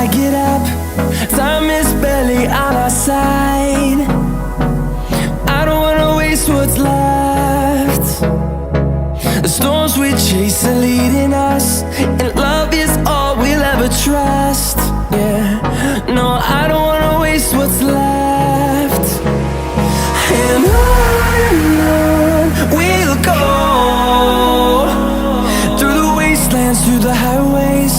I get up, time is barely on our side. I don't wanna waste what's left. The storms we chase are leading us, and love is all we'll ever trust. Yeah, no, I don't wanna waste what's left. And on we'll go, through the wastelands, through the highways,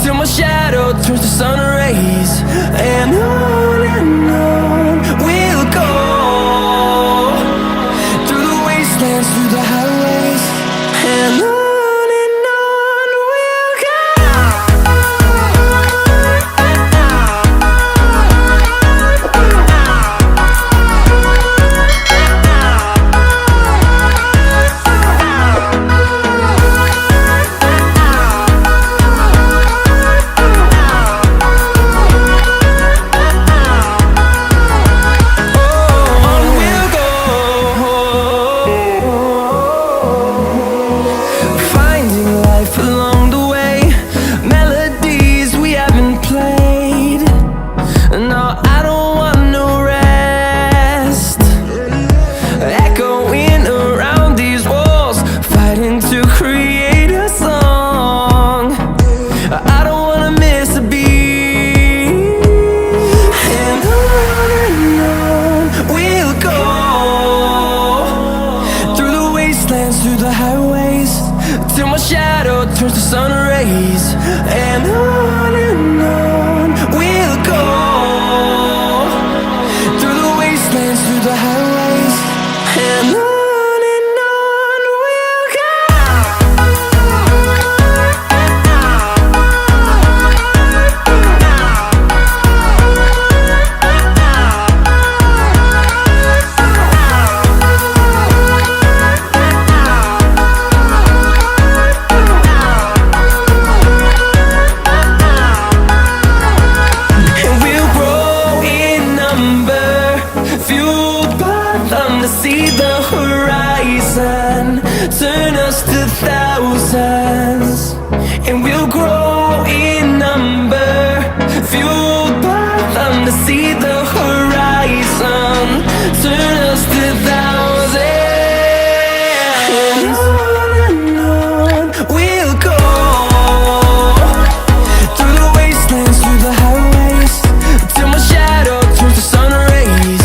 till my shadow turns to sun rays. And on we'll go, through the wastelands, through the highways, and on we'll go. Through the highways, till my shadow turns to sun rays. And on we'll go, through the wastelands, through the highways, and on we'll go. To see the horizon turn us to thousands, and we'll grow in number, fueled by them. To see the horizon turn us to thousands, and on we'll go, through the wastelands, through the highways, till my shadow turns to sun rays.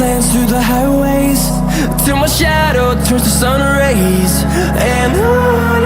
And through the highways, till my shadow turns to sun rays. And on